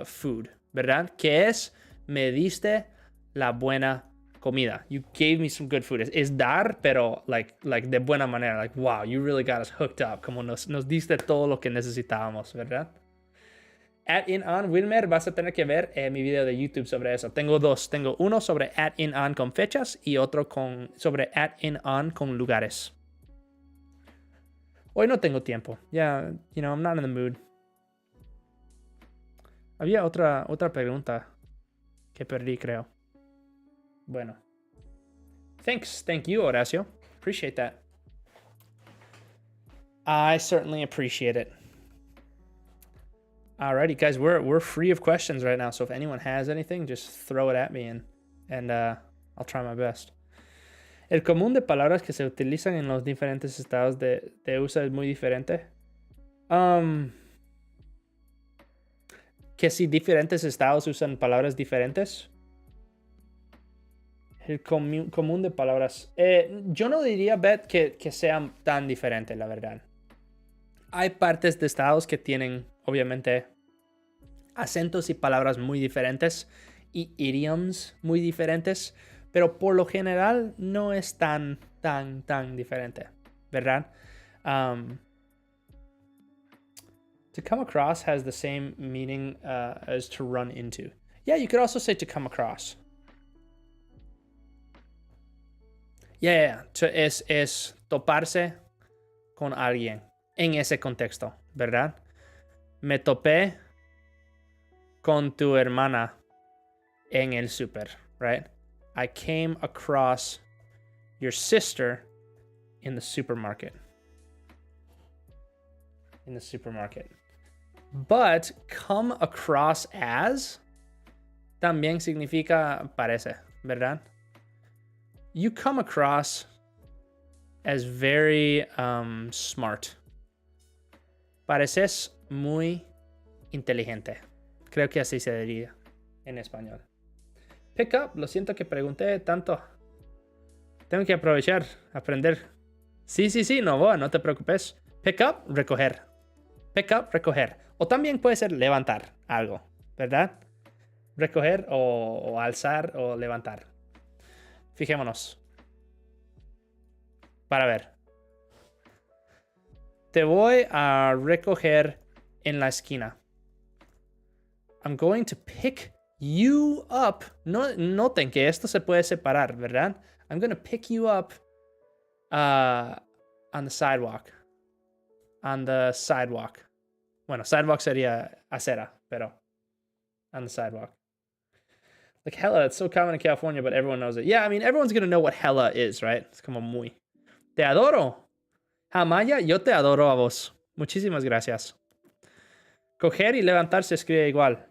Speaker 1: food, ¿verdad? Que es, me diste la buena comida. You gave me some good food. Es dar, pero like de buena manera. Like, wow, you really got us hooked up. Como nos diste todo lo que necesitábamos, ¿verdad? @in_on, Wilmer, vas a tener que ver mi video de YouTube sobre eso. Tengo dos. Tengo uno sobre @in_on con fechas y otro sobre @in_on con lugares. Hoy no tengo tiempo. Yeah, I'm not in the mood. Había otra pregunta que perdí, creo. Bueno. Thank you, Horacio. Appreciate that. I certainly appreciate it. Alrighty, guys, we're free of questions right now, so if anyone has anything, just throw it at me and I'll try my best. El común de palabras que se utilizan en los diferentes estados de uso es muy diferente. Que si diferentes estados usan palabras diferentes. El común de palabras. Yo no diría, Beth, que sean tan diferentes, la verdad. Hay partes de estados que tienen, obviamente, acentos y palabras muy diferentes y idioms muy diferentes. Pero por lo general no es tan diferente, ¿verdad? To come across has the same meaning as to run into. Yeah, you could also say to come across. Yeah. Es toparse con alguien en ese contexto, ¿verdad? Me topé con tu hermana en el súper, right? I came across your sister in the supermarket. But come across as también significa parece, ¿verdad? You come across as very smart. Pareces muy inteligente. Creo que así se diría en español. Pick up, lo siento que pregunté tanto. Tengo que aprovechar, aprender. Sí, no te preocupes. Pick up, recoger. Pick up, recoger. O también puede ser levantar algo, ¿verdad? Recoger o alzar o levantar. Fijémonos. Para ver. Te voy a recoger en la esquina. I'm going to pick you up. Noten que esto se puede separar, ¿verdad? I'm going to pick you up on the sidewalk. On the sidewalk. Bueno, sidewalk sería acera, pero on the sidewalk. Like hella, it's so common in California, but everyone knows it. Yeah, I mean, everyone's going to know what hella is, right? Es como muy. Te adoro. Amaya, yo te adoro a vos. Muchísimas gracias. Coger y levantar se escribe igual.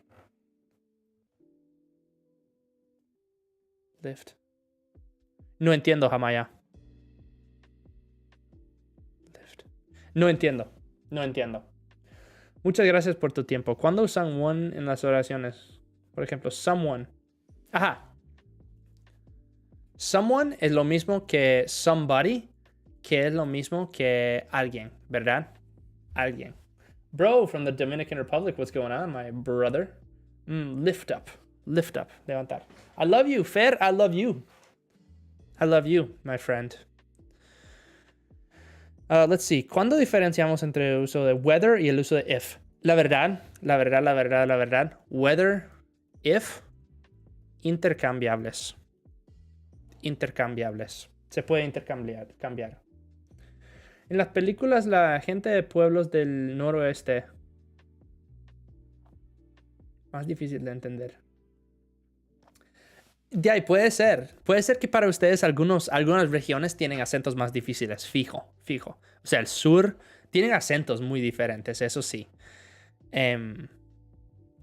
Speaker 1: Lift. No entiendo, Jamaya. Lift. No entiendo. No entiendo. Muchas gracias por tu tiempo. ¿Cuándo usan one en las oraciones? Por ejemplo, someone. Ajá. Someone es lo mismo que somebody, que es lo mismo que alguien, ¿verdad? Alguien. Bro, from the Dominican Republic, what's going on, my brother? Lift up. Lift up. Levantar. I love you, Fer. I love you. I love you, my friend. Let's see. ¿Cuándo diferenciamos entre el uso de whether y el uso de if? La verdad. Whether, if, intercambiables. Se puede cambiar. En las películas, la gente de pueblos del noroeste. Más difícil de entender. De ahí puede ser. Puede ser que para ustedes algunas regiones tienen acentos más difíciles. Fijo. O sea, el sur tienen acentos muy diferentes, eso sí.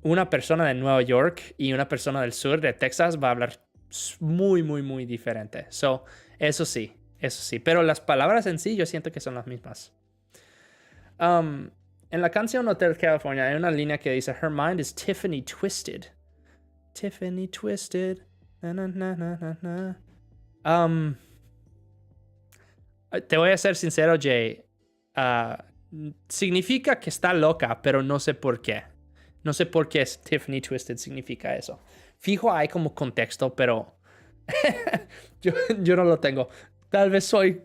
Speaker 1: Una persona de Nueva York y una persona del sur de Texas va a hablar muy diferente. Eso sí. Pero las palabras en sí yo siento que son las mismas. En la canción Hotel California hay una línea que dice Her mind is Tiffany twisted. Tiffany twisted. Na. Te voy a ser sincero, Jay. Significa que está loca, pero no sé por qué. No sé por qué Tiffany twisted significa eso. Fijo, hay como contexto, pero yo no lo tengo. Tal vez soy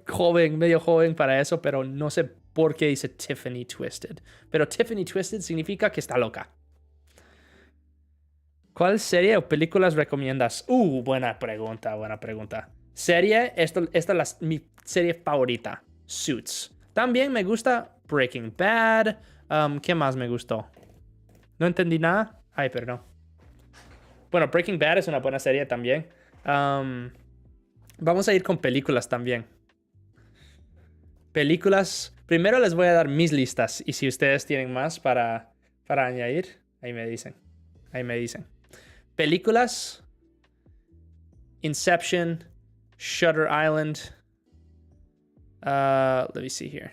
Speaker 1: medio joven para eso, pero no sé por qué dice Tiffany twisted. Pero Tiffany twisted significa que está loca. ¿Cuál serie o películas recomiendas? Buena pregunta. Serie, esta es mi serie favorita. Suits. También me gusta Breaking Bad. ¿Qué más me gustó? ¿No entendí nada? Ay, perdón. Bueno, Breaking Bad es una buena serie también. Vamos a ir con películas también. Películas. Primero les voy a dar mis listas. Y si ustedes tienen más para añadir, ahí me dicen. Películas. Inception. Shutter Island. Let me see here.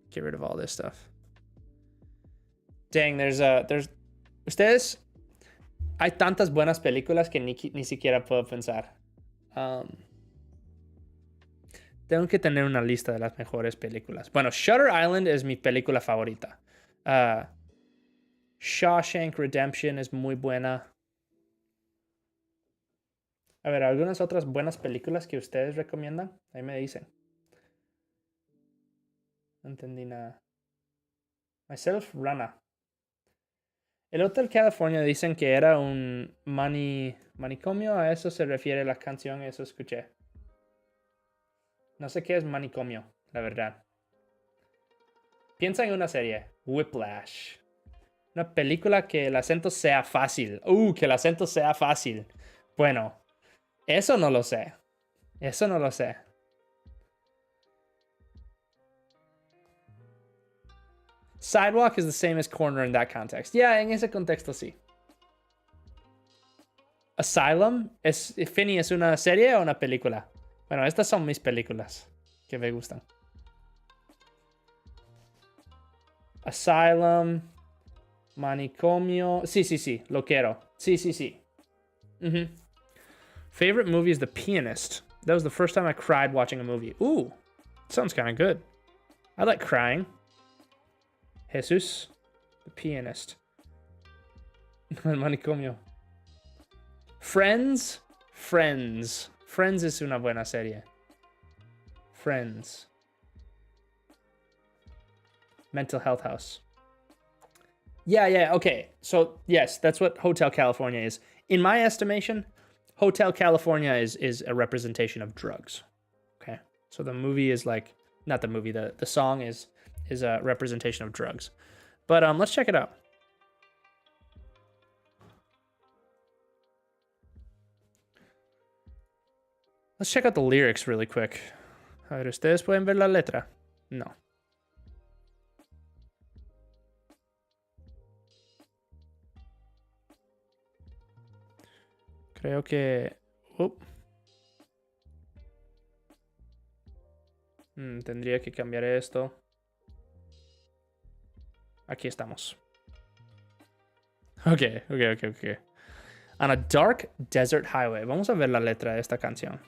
Speaker 1: Get rid of all this stuff. Dang, there's ustedes, hay tantas buenas películas que ni siquiera puedo pensar. Tengo que tener una lista de las mejores películas. Bueno, Shutter Island es mi película favorita. Shawshank Redemption es muy buena. A ver, algunas otras buenas películas que ustedes recomiendan. Ahí me dicen. No entendí nada. Myself, Rana. El Hotel California dicen que era un manicomio. A eso se refiere la canción. Eso escuché. No sé qué es manicomio, la verdad. Piensa en una serie. Whiplash. Una película que el acento sea fácil. Que el acento sea fácil. Bueno, eso no lo sé. Sidewalk is the same as corner in that context. Yeah, en ese contexto sí. Asylum, Finney, ¿es una serie o una película? Bueno, estas son mis películas que me gustan. Asylum, manicomio. Sí, lo quiero. Sí. Favorite movie is The Pianist. That was the first time I cried watching a movie. Sounds kind of good. I like crying. Jesus, The Pianist. El manicomio. Friends. Friends es una buena serie. Friends. Mental Health House. Yeah, okay. So, yes, that's what Hotel California is. In my estimation, Hotel California is a representation of drugs. Okay? So the movie is like, not the movie, the song is a representation of drugs. But let's check it out. Let's check out the lyrics really quick. A ver, ¿ustedes pueden ver la letra? No. Creo que... tendría que cambiar esto. Aquí estamos. Ok. On a dark desert highway. Vamos a ver la letra de esta canción.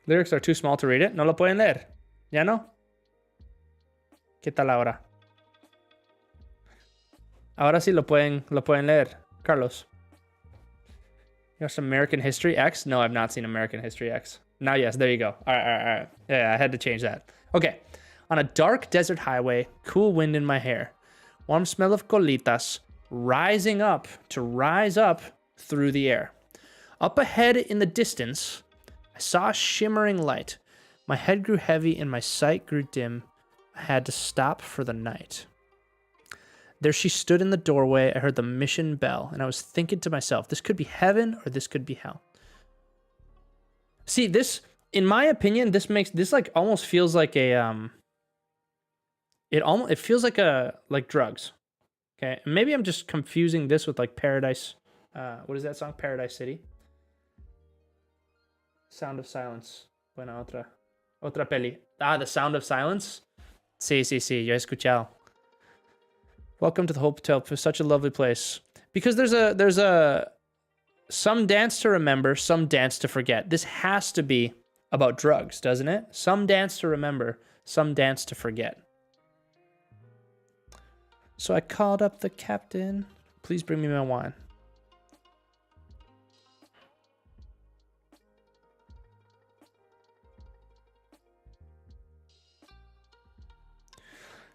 Speaker 1: Lyrics are too small to read it. No lo pueden leer. ¿Ya no? ¿Qué tal ahora? Ahora sí lo pueden leer. Carlos. You watched American History X? No, I've not seen American History X. Now, yes, there you go. All right. Yeah, I had to change that. Okay. On a dark desert highway, cool wind in my hair, warm smell of colitas, rising up to rise up through the air. Up ahead in the distance, I saw a shimmering light. My head grew heavy and my sight grew dim. I had to stop for the night. There she stood in the doorway. I heard the mission bell, and I was thinking to myself, this could be heaven or this could be hell. See, this, in my opinion, this like almost feels like a it feels like drugs. Okay, maybe I'm just confusing this with like Paradise. What is that song? Paradise City. Sound of Silence. Buena otra peli. The Sound of Silence. Sí, yo he escuchado. Welcome to the Hotel. For such a lovely place. Because there's a some dance to remember, some dance to forget. This has to be about drugs, doesn't it? Some dance to remember, some dance to forget. So I called up the captain. Please bring me my wine.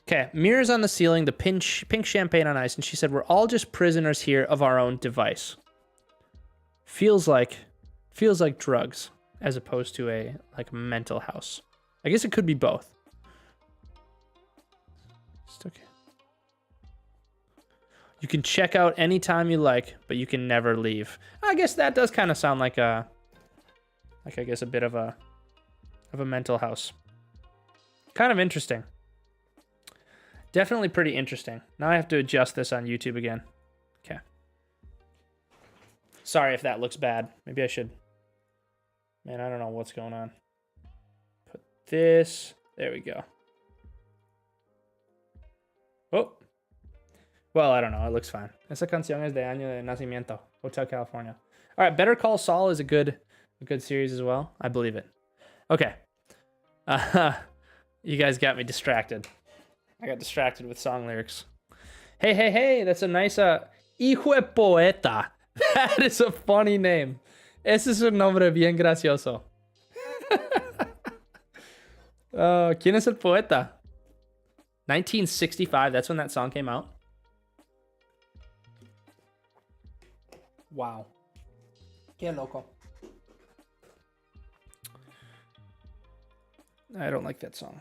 Speaker 1: Okay, mirrors on the ceiling, the pink champagne on ice, and she said, we're all just prisoners here of our own device. Feels like drugs, as opposed to a mental house. I guess it could be both. It's okay. You can check out anytime you like, but you can never leave. I guess that does kind of sound like I guess a bit of a mental house. Kind of interesting. Definitely pretty interesting. Now I have to adjust this on YouTube again. Okay. Sorry if that looks bad. Maybe I should. Man, I don't know what's going on. Put this. There we go. Oh. Well, I don't know. It looks fine. Esa canción es de año de nacimiento. Hotel California. All right. Better Call Saul is a good series as well. I believe it. Okay. You guys got me distracted. I got distracted with song lyrics. Hey, that's a nice, hijo de poeta. That is a funny name. Ese es un nombre bien gracioso. ¿Quién es el poeta? 1965, that's when that song came out. Wow. Qué loco. I don't like that song.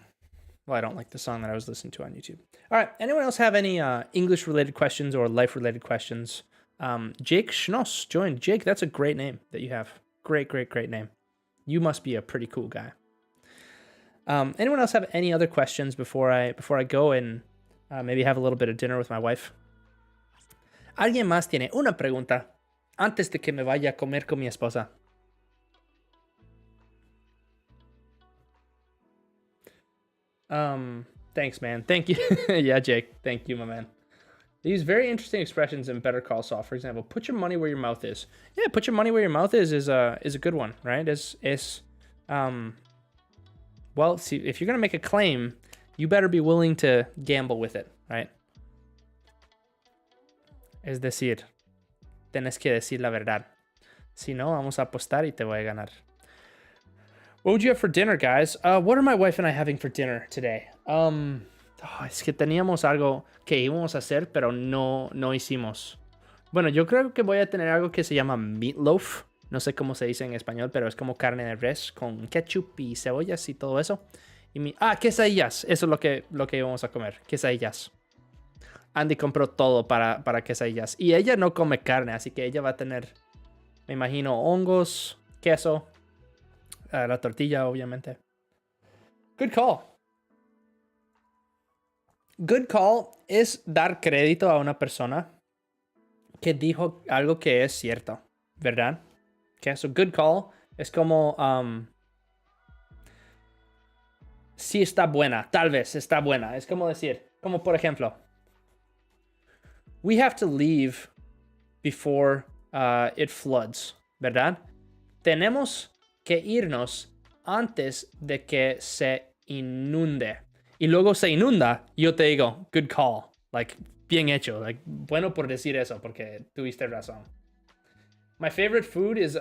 Speaker 1: Well, I don't like the song that I was listening to on YouTube. All right. Anyone else have any English-related questions or life-related questions? Jake Schnoss joined. Jake, that's a great name that you have. Great name. You must be a pretty cool guy. Anyone else have any other questions before I go and maybe have a little bit of dinner with my wife? ¿Alguien más tiene una pregunta antes de que me vaya a comer con mi esposa? Thanks, man. Thank you. Yeah, Jake. Thank you, my man. They use very interesting expressions in Better Call Saul. For example, put your money where your mouth is. Yeah, put your money where your mouth is a good one, right? Well, see, if you're gonna make a claim, you better be willing to gamble with it, right? Es decir, tienes que decir la verdad. Si no, vamos a apostar y te voy a ganar. What would you have for dinner, guys? What are my wife and I having for dinner today? Es que teníamos algo que íbamos a hacer, pero no hicimos. Bueno, yo creo que voy a tener algo que se llama meatloaf. No sé cómo se dice en español, pero es como carne de res con ketchup y cebollas y todo eso. Quesadillas. Eso es lo que íbamos a comer. Quesadillas. Andy compró todo para quesadillas. Y ella no come carne, así que ella va a tener, me imagino, hongos, queso, la tortilla, obviamente. Good call. Good call es dar crédito a una persona que dijo algo que es cierto. ¿verdad? Okay, so good call es como sí está buena, tal vez está buena. Es como decir, como por ejemplo, we have to leave before it floods, ¿verdad? Tenemos que irnos antes de que se inunde. Y luego se inunda, yo te digo, good call. Like, bien hecho. Like, bueno por decir eso, porque tuviste razón. My favorite food is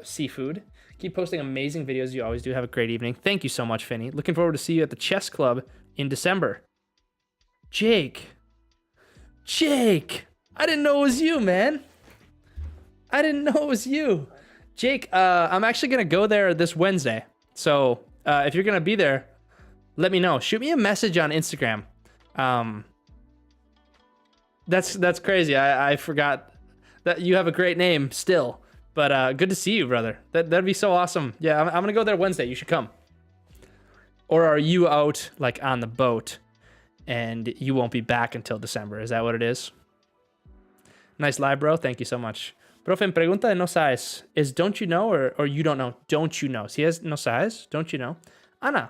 Speaker 1: seafood. Keep posting amazing videos. You always do. Have a great evening. Thank you so much, Finney. Looking forward to see you at the chess club in December. Jake. I didn't know it was you, man. I didn't know it was you. Jake, I'm actually going to go there this Wednesday. So if you're going to be there, let me know. Shoot me a message on Instagram. That's crazy. I forgot that you have a great name still. But good to see you, brother. That'd be so awesome. Yeah, I'm going to go there Wednesday. You should come. Or are you out like on the boat and you won't be back until December? Is that what it is? Nice live, bro. Thank you so much. Profe, en pregunta de no sabes, is don't you know or you don't know? Don't you know? Si es no sabes, don't you know? Ana,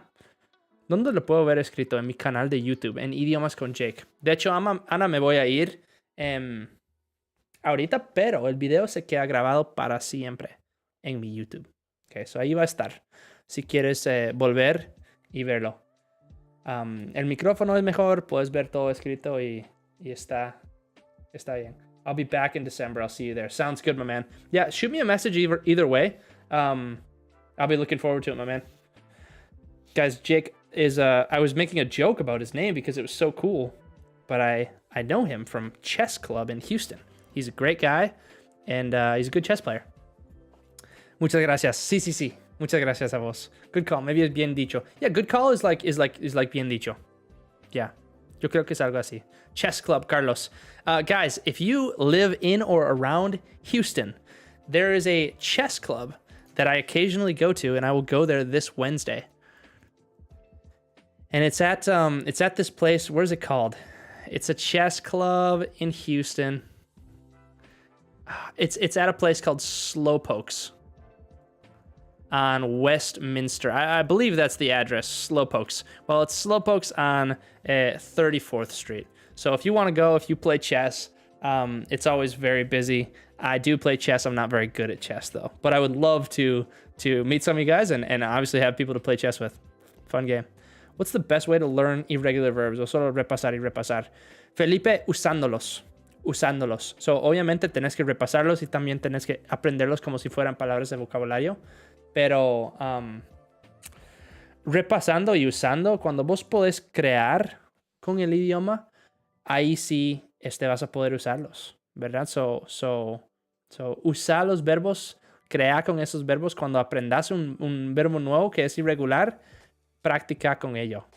Speaker 1: ¿dónde lo puedo ver escrito? En mi canal de YouTube, en Idiomas con Jake. De hecho, Ana, me voy a ir ahorita, pero el video se queda grabado para siempre en mi YouTube. Okay, so ahí va a estar. Si quieres volver y verlo. El micrófono es mejor, puedes ver todo escrito y está bien. I'll be back in December. I'll see you there. Sounds good, my man. Yeah, shoot me a message either way. I'll be looking forward to it, my man. Guys, Jake is... I was making a joke about his name because it was so cool. But I know him from Chess Club in Houston. He's a great guy, and he's a good chess player. Muchas gracias. Sí. Muchas gracias a vos. Good call. Maybe es bien dicho. Yeah, good call is like bien dicho. Yeah. Yo creo que es algo así. Chess Club, Carlos. Guys, if you live in or around Houston, there is a chess club that I occasionally go to, and I will go there this Wednesday. And it's at this place. Where's it called? It's a chess club in Houston. It's at a place called Slowpokes on Westminster. I believe that's the address, Slowpokes. Well, it's Slowpokes on 34th Street. So if you want to go, if you play chess, it's always very busy. I do play chess. I'm not very good at chess, though. But I would love to meet some of you guys and obviously have people to play chess with. Fun game. What's the best way to learn irregular verbs? O solo repasar y repasar. Felipe, usándolos. So, obviamente tenés que repasarlos y también tenés que aprenderlos como si fueran palabras de vocabulario. Pero repasando y usando, cuando vos podés crear con el idioma, ahí sí vas a poder usarlos, ¿verdad? So usa los verbos, crea con esos verbos. Cuando aprendas un verbo nuevo que es irregular, practica con ello,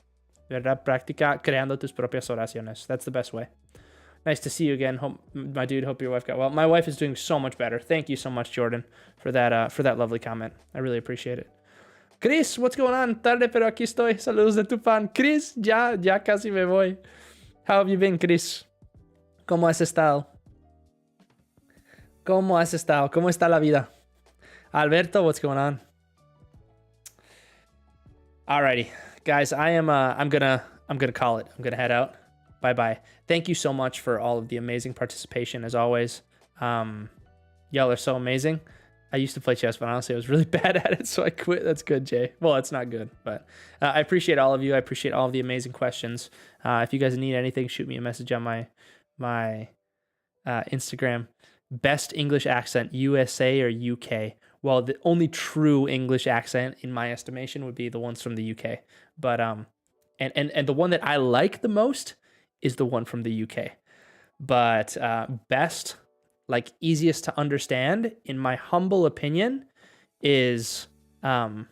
Speaker 1: ¿verdad? Practica creando tus propias oraciones. That's the best way. Nice to see you again, my dude. Hope your wife got well. My wife is doing so much better. Thank you so much, Jordan, for that lovely comment. I really appreciate it. Chris, what's going on? Tarde, pero aquí estoy. Saludos de tu fan. Chris, ya casi me voy. How have you been, Chris? ¿Cómo has estado? ¿Cómo está la vida? Alberto, what's going on? Alrighty, guys, I'm gonna call it. I'm gonna head out. Bye. Thank you so much for all of the amazing participation, as always. Y'all are so amazing. I used to play chess, but honestly, I was really bad at it, so I quit. That's good, Jay. Well, it's not good, but I appreciate all of you. I appreciate all of the amazing questions. If you guys need anything, shoot me a message on my Instagram. Best English accent, USA or UK? Well, the only true English accent, in my estimation, would be the ones from the UK. But and the one that I like the most is the one from the UK. But best, like easiest to understand, in my humble opinion, is the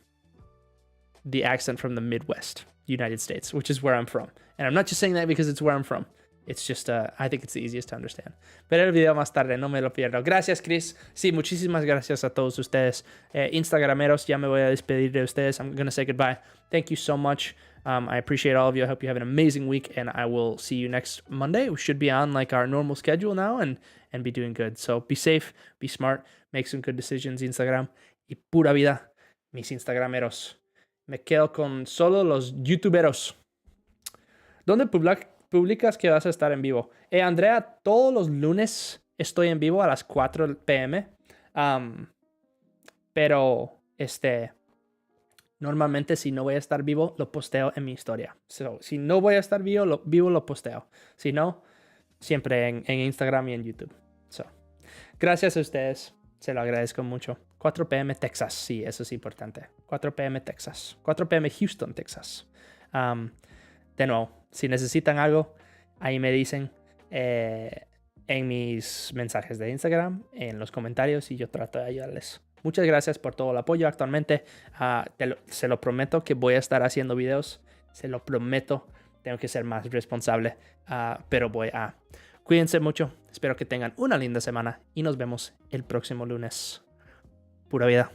Speaker 1: accent from the Midwest, United States, which is where I'm from. And I'm not just saying that because it's where I'm from. It's just, I think it's the easiest to understand. Pero el video más tarde, no me lo pierdo. Gracias, Chris. Sí, muchísimas gracias a todos ustedes. Instagrameros, ya me voy a despedir de ustedes. I'm going to say goodbye. Thank you so much. I appreciate all of you. I hope you have an amazing week, and I will see you next Monday. We should be on like our normal schedule now and be doing good. So be safe, be smart, make some good decisions, Instagram. Y pura vida, mis Instagrameros. Me quedo con solo los YouTuberos. ¿Dónde publicas que vas a estar en vivo? Andrea, todos los lunes estoy en vivo a las 4 p.m. Pero, normalmente si no voy a estar vivo, lo posteo en mi historia. So, si no voy a estar vivo, lo posteo. Si no, siempre en Instagram y en YouTube. So, gracias a ustedes. Se lo agradezco mucho. 4 p.m. Texas. Sí, eso es importante. 4 p.m. Texas. 4 p.m. Houston, Texas. De nuevo, si necesitan algo, ahí me dicen en mis mensajes de Instagram, en los comentarios, y yo trato de ayudarles. Muchas gracias por todo el apoyo actualmente. Se lo prometo que voy a estar haciendo videos. Se lo prometo. Tengo que ser más responsable, pero voy a. Cuídense mucho. Espero que tengan una linda semana y nos vemos el próximo lunes. Pura vida.